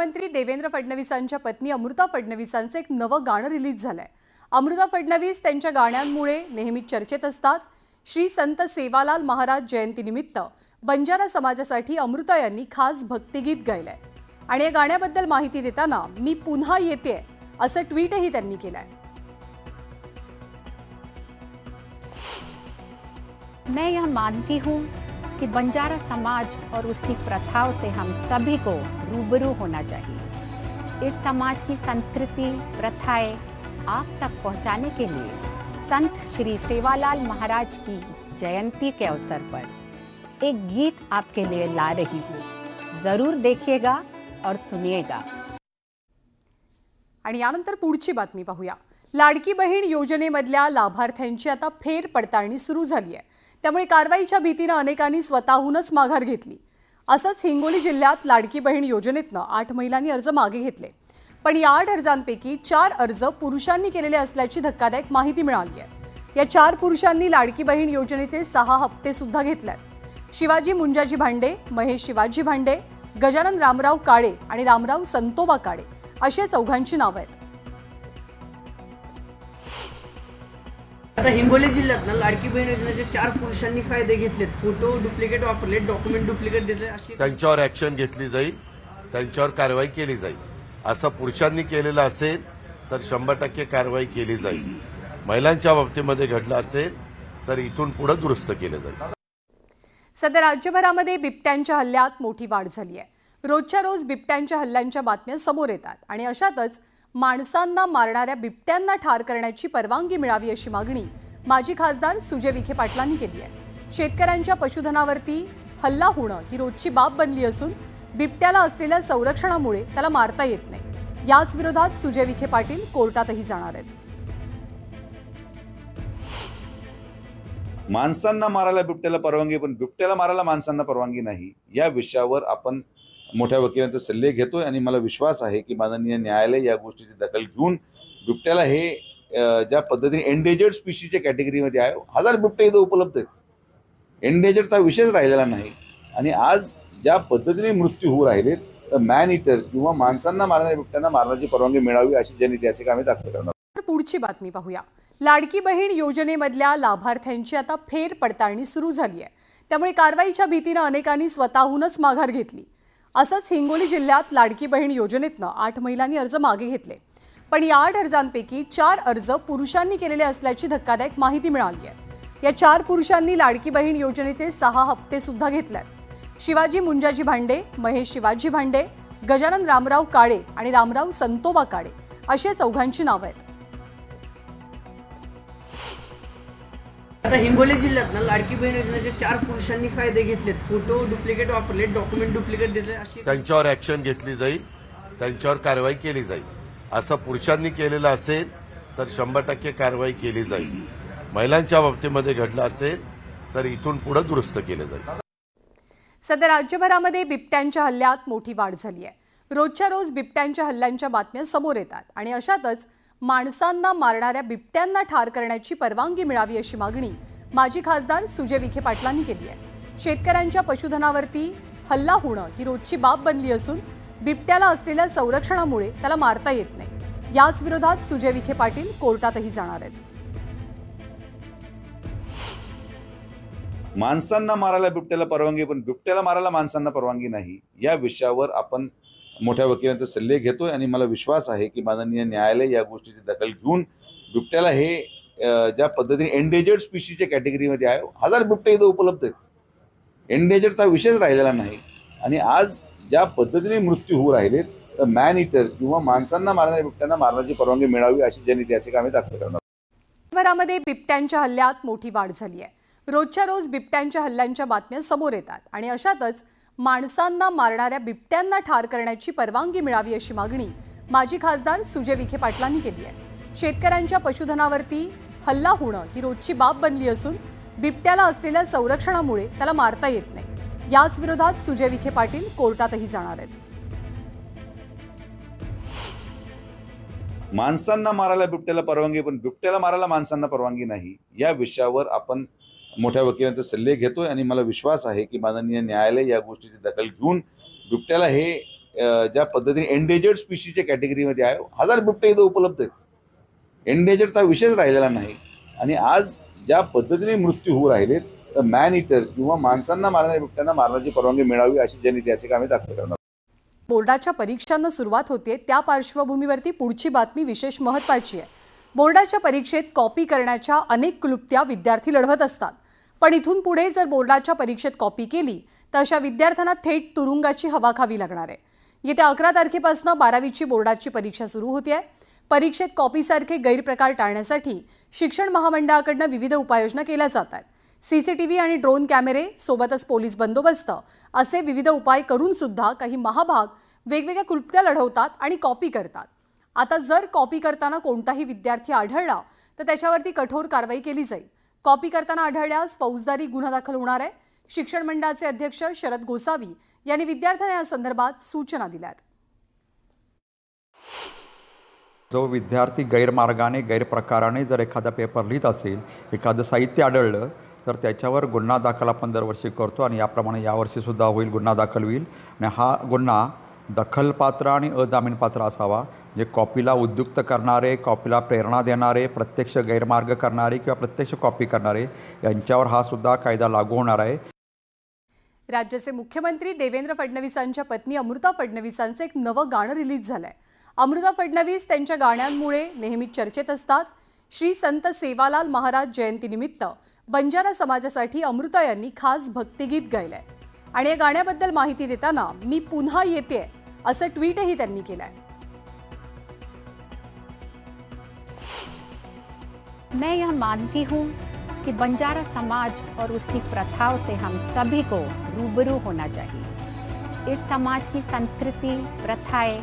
मुख्यमंत्री देवेंद्र फडणवीसांच्या पत्नी अमृता फडणवीसांचं एक नवं गाणं रिलीज झालंय। अमृता फडणवीस त्यांच्या गाण्यांमुळे नेहमीच चर्चेत असतात। श्री संत सेवालाल महाराज जयंतीनिमित्त बंजारा समाजासाठी अमृता यांनी खास भक्तिगीत गायलंय आणि या गाण्याबद्दल माहिती देताना मी पुन्हा येते असं ट्विटही त्यांनी केलंय। मैं यह मानती हूँ कि बंजारा समाज और उसकी प्रथाओं से हम सभी को रूबरू होना चाहिए। इस समाज की संस्कृति प्रथाएं आप तक पहुँचाने के लिए संत श्री सेवालाल महाराज की जयंती के अवसर पर एक गीत आपके लिए ला रही हूँ। जरूर देखिएगा और सुनिएगा। आणि यानंतर पुढची बातमी पाहूया। लाडकी बहीण योजनेमधल्या लाभार्थ्यांची आता फेर पडताळणी सुरू झाली आहे। त्यामुळे कारवाईच्या भीतीने अनेकांनी स्वतःहूनच माघार घेतली। असंच हिंगोली जिल्ह्यात लाडकी बहीण योजनेतनं 8 महिलांनी अर्ज मागे घेतले, पण या 8 अर्जांपैकी 4 अर्ज पुरुषांनी केलेले असल्याची धक्कादायक माहिती मिळाली आहे। या 4 पुरुषांनी लाडकी बहीण योजनेचे 6 हप्ते सुद्धा घेतलेत। शिवाजी मुंजाजी भांडे, महेश शिवाजी भांडे, गजानन रामराव काळे आणि रामराव संतोबा काळे अशा चौघांची नावे आहेत। आता हिंगोली जिल्ह्यात लाडकी बहीण योजनेचे 4 पुरुषांनी फायदे घेतलेत, फोटो डुप्लिकेट वापरले, डॉक्युमेंट डुप्लिकेट दिले, अशी त्यांच्यावर ऍक्शन घेतली जाईल, त्यांच्यावर कारवाई केली जाईल। असं पुरुषांनी केलेलं असेल तर 100% कारवाई केली जाईल। महिलांच्या बाबतीमध्ये घडलं असेल तर इथून पुढे दुरुस्त केलं जाईल। सध्या राज्यभरामध्ये बिबट्यांच्या हल्ल्यात मोठी वाढ झाली आहे। रोजच्या रोज बिबट्यांच्या हल्ल्यांच्या बातम्या समोर येतात आणि अशातच माणसांना मारणाऱ्या बिबट्यांना ठार करण्याची परवानगी मिळावी अशी मागणी माजी खासदार सुजय विखे पाटलांनी केली आहे। शेतकऱ्यांच्या पशुधनावरती हल्ला होणं ही रोजची बाब बनली असून बिबट्याला असलेल्या संरक्षणामुळे त्याला मारता येत नाही। याच विरोधात सुजय विखे पाटील कोर्टातही जाणार आहेत। माणसांना मारायला बिबट्याला परवानगी, पण बिबट्याला मारायला माणसांना परवानगी नाही। या विषयावर आपण मोठ्या वकिलांचे सल्ले घेतोय आणि मला विश्वास आहे की माननीय न्यायालय या गोष्टीची दखल घेऊन बिबट्याला हे ज्या पद्धतीने एंडेजर्ड स्पीशीच्या कॅटेगरीमध्ये आहे, 1000 बिबटे इथं उपलब्ध आहेत। एंडेजर्डचा विषयच राहिलेला नाही आणि आज ज्या पद्धतीने मृत्यू होऊ राहिले तर मॅन इटर किंवा माणसांना मारणाऱ्या बिबट्यांना मारण्याची परवानगी मिळावी अशी जनहित याचिका आम्ही दाखल करणार। पुढची बातमी पाहूया। लाडकी बहीण योजनेमधल्या लाभार्थ्यांची आता फेर पडताळणी सुरू झाली आहे। त्यामुळे कारवाईच्या भीतीने अनेकांनी स्वतःहूनच माघार घेतली। असंच हिंगोली जिल्ह्यात लाडकी बहीण योजनेतनं 8 महिलांनी अर्ज मागे घेतले, पण या 8 अर्जांपैकी 4 अर्ज पुरुषांनी केलेले असल्याची धक्कादायक माहिती मिळाली आहे। या 4 पुरुषांनी लाडकी बहीण योजनेचे 6 हप्ते सुद्धा घेतलेत। शिवाजी मुंजाजी भांडे, महेश शिवाजी भांडे, गजानन रामराव काळे आणि रामराव संतोबा काळे अशा चौघांची नावे आहेत। आता हिंगोली जिल्ह्यात लाडकी बहीण योजनेचे 4 पुरुषांनी फायदे घेतलेत, फोटो डुप्लिकेट वापरले, डॉक्युमेंट डुप्लिकेट दिले, अशी त्यांच्यावर ऍक्शन घेतली जाईल, त्यांच्यावर कारवाई केली जाईल। असं पुरुषांनी केलेलं असेल तर 100% कारवाई केली जाईल। महिलांच्या बाबतीमध्ये घडलं असेल तर इथून पुढे दुरुस्त केलं जाईल। सध्या राज्यभरामध्ये बिबट्यांच्या हल्ल्यात मोठी वाढ झाली आहे। रोजच्या रोज बिबट्यांच्या हल्ल्यांच्या बातम्या समोर येतात आणि अशातच माणसांना मारणाऱ्या बिबट्यांना ठार करण्याची परवानगी मिळावी अशी मागणी माजी खासदार सुजय विखे पाटलांनी केली आहे। शेतकऱ्यांच्या पशुधनावरती हल्ला होणं ही रोजची बाब बनली असून बिबट्याला असलेल्या संरक्षणामुळे त्याला मारता येत नाही। याच विरोधात सुजय विखे पाटील कोर्टातही जाणार आहेत। माणसांना मारायला बिबट्याला परवानगी, पण बिबट्याला मारायला माणसांना परवानगी नाही। या विषयावर आपण मोठ्या वकिलांचे सल्ले घेतोय आणि मला विश्वास आहे की माननीय न्यायालय या गोष्टीची दखल घेऊन बिबट्याला हे ज्या पद्धतीने एंडेजर्ड स्पीशीच्या कॅटेगरीमध्ये आहे, 1000 बिबटे इथं उपलब्ध आहेत। एंडेजर्डचा विषयच राहिलेला नाही आणि आज ज्या पद्धतीने मृत्यू होऊ राहिले तर मॅन इटर किंवा माणसांना मारणाऱ्या बिबट्यांना मारण्याची परवानगी मिळावी अशी जनहित याचिका आम्ही दाखल करणार। राज्यभरामध्ये बिबट्यांच्या हल्ल्यात मोठी वाढ झाली आहे। रोजच्या रोज बिबट्यांच्या हल्ल्यांच्या बातम्या समोर येतात आणि अशातच माणसांना मारणाऱ्या बिबट्यांना ठार करण्याची परवानगी मिळावी अशी मागणी माजी खासदार सुजय विखे पाटलांनी केली आहे। शेतकऱ्यांच्या पशुधनावरती हल्ला होणं ही रोजची बाब बनली असून बिबट्याला असलेल्या संरक्षणामुळे त्याला मारता येत नाही। याच विरोधात सुजय विखे पाटील कोर्टातही जाणार आहेत। माणसांना मारायला बिबट्याला परवानगी, पण बिबट्याला मारायला माणसांना परवानगी नाही। या विषयावर आपण मोठ्या वकिलांचे सल्ले घेतोय आणि मला विश्वास आहे की माननीय न्यायालय या गोष्टीची दखल घेऊन बिबट्याला हे ज्या पद्धतीने एंडेजर्ड स्पीशीच्या कॅटेगरीमध्ये आहे, 1000 बिबटे इथं उपलब्ध आहेत. एंडेजर्डचा विषयच राहिलेला नाही. आणि आज ज्या पद्धतीने मृत्यू होऊ राहिलेत, तर मॅन इटर किंवा माणसांना मारणाऱ्या बिबट्यांना मारण्याची परवानगी मिळावी अशी जनहित याचिका आम्ही दाखल करणार. बोर्डाच्या परीक्षांना सुरुवात होते त्या पार्श्वभूमीवरती पुढची बातमी विशेष महत्त्वाची आहे. बोर्डाच्या परीक्षेत कॉपी करण्याच्या अनेक क्लुप्त्या विद्यार्थी लढवत असतात. पण इथून पुढे जर बोर्डाच्या परीक्षेत कॉपी केली तर अशा विद्यार्थ्यांना थेट तुरुंगाची हवा खावी लागणार आहे. येत्या 11 तारखेपासून 12वीची बोर्डाची परीक्षा सुरू होते. परीक्षेत कॉपीसारखे गैरप्रकार टाळण्यासाठी शिक्षण महामंडळाकडून विविध उपाययोजना केल्या जातात. CCTV आणि ड्रोन कॅमेरे सोबतच पोलीस बंदोबस्त असे विविध उपाय करून सुद्धा काही महाभाग वेगवेगळ्या क्लुप्त्या लढवतात आणि कॉपी करतात. आता जर कॉपी करताना कोणताही विद्यार्थी आढळला तर त्याच्यावरती कठोर कारवाई केली जाईल. कॉपी करताना आढळल्यास फौजदारी गुन्हा दाखल होणार आहे. शिक्षण मंडळाचे अध्यक्ष शरद गोसावी यांनी विद्यार्थ्यांना या संदर्भात सूचना दिल्यात. जो विद्यार्थी गैरमार्गाने गैरप्रकाराने जर एखादा पेपर लिहित असेल, एखादं साहित्य आढळलं तर त्याच्यावर गुन्हा दाखल आपण दरवर्षी करतो आणि याप्रमाणे यावर्षीसुद्धा होईल, गुन्हा दाखल होईल. आणि हा गुन्हा दखलपात्र आणि अजामीनपात्र असावा. जे कॉपीला उद्युक्त करणारे, कॉपीला प्रेरणा देणारे, प्रत्यक्ष गैरमार्ग करणारे किंवा प्रत्यक्ष कॉपी करणारे यांच्यावर हा सुद्धा कायदा लागू होणार आहे. राज्याचे मुख्यमंत्री देवेंद्र फडणवीसांच्या पत्नी अमृता फडणवीसांचं एक नवं गाणं रिलीज झालंय. अमृता फडणवीस त्यांच्या गाण्यांमुळे नेहमी चर्चेत असतात. श्री संत सेवालाल महाराज जयंतीनिमित्त बंजारा समाजासाठी अमृता यांनी खास भक्तिगीत गायलंय. आणि या गाण्याबद्दल माहिती देताना मी पुन्हा येते असं ट्विटही त्यांनी केलंय. मैं यह मानती हूँ कि बंजारा समाज और उसकी प्रथाओं से हम सभी को रूबरू होना चाहिए. इस समाज की संस्कृति, प्रथाएं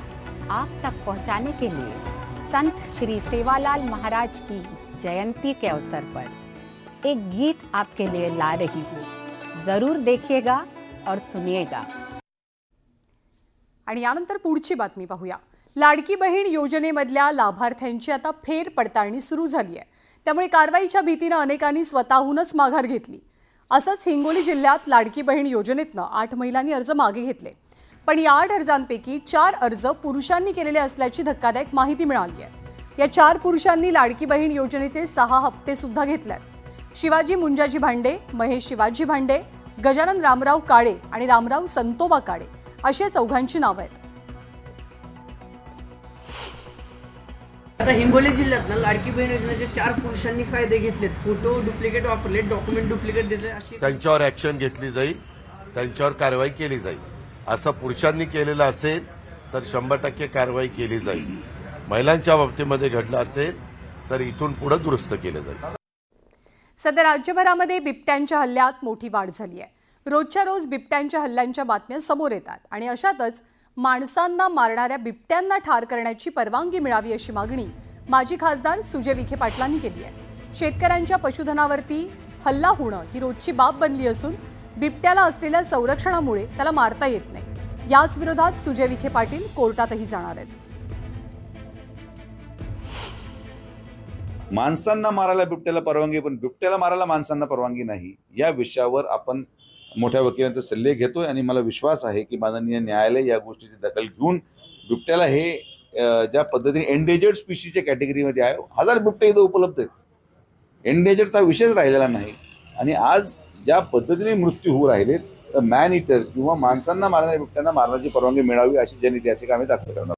आप तक पहुंचाने के लिए संत श्री सेवालाल महाराज की जयंती के अवसर पर एक गीत आपके लिए ला रही हूँ. जरूर देखिएगा और सुनिएगा. आणि यानंतर पुढची बातमी पाहूया. लाडकी बहीण योजनेमधल्या लाभार्थ्यांची आता फेर पडताळणी सुरू झाली आहे. त्यामुळे कारवाईच्या भीतीनं अनेकांनी स्वतःहूनच माघार घेतली. असंच हिंगोली जिल्ह्यात लाडकी बहीण योजनेतनं 8 महिलांनी अर्ज मागे घेतले. पण या 8 अर्जांपैकी 4 अर्ज पुरुषांनी केलेले असल्याची धक्कादायक माहिती मिळाली आहे. या 4 पुरुषांनी लाडकी बहीण योजनेचे 6 हप्ते सुद्धा घेतलेत. शिवाजी मुंजाजी भांडे, महेश शिवाजी भांडे, गजानन रामराव काळे आणि रामराव संतोबा काळे अशी चौघांची नावं आहेत. आता हिंगोली जिल्ह्यात लाडकी बहीण योजनेचे 4 पुरुषांनी फायदे घेतलेत. फोटो डुप्लिकेट वापरलेत, डॉक्युमेंट डुप्लिकेट दिले, अशी त्यांच्यावर ऍक्शन घेतली जाईल, त्यांच्यावर कारवाई केली जाईल. असं पुरुषांनी केलेलं असेल तर 100% कारवाई केली जाईल. महिलांच्या बाबतीमध्ये घडलं असेल तर इथून पुढे दुरुस्त केलं जाईल. सध्या राज्यभरामध्ये बिबट्यांच्या हल्ल्यात मोठी वाढ झाली आहे. रोजच्या रोज बिबट्यांच्या हल्ल्यांच्या बातम्या समोर येतात आणि अशातच माणसांना मारणाऱ्या बिबट्यांना ठार करण्याची परवानगी मिळावी अशी मागणी माजी खासदार सुजय विखे पाटलांनी केली आहे. शेतकऱ्यांच्या पशुधनावरती हल्ला होणं ही रोजची बाब बनली असून बिबट्याला असलेल्या संरक्षणामुळे त्याला मारता येत नाही. याच विरोधात सुजय विखे पाटील कोर्टातही जाणार आहेत. माणसांना मारायला बिबट्याला परवानगी, पण बिबट्याला मारायला माणसांना परवानगी नाही. या विषयावर आपण मोठ्या वकिलांचे सल्ले घेतोय आणि मला विश्वास आहे की माननीय न्यायालय या गोष्टीची दखल घेऊन बिबट्याला हे ज्या पद्धतीने एंडेजर्ड स्पीशीच्या कॅटेगरीमध्ये आहे, 1000 बिबटे इथं उपलब्ध आहेत. एंडेजर्डचा विषयच राहिलेला नाही. आणि आज ज्या पद्धतीने मृत्यू होऊ राहिलेत, तर मॅन इटर किंवा माणसांना मारणाऱ्या बिबट्यांना मारण्याची परवानगी मिळावी अशी जनहित याचिका आम्ही दाखल करणार.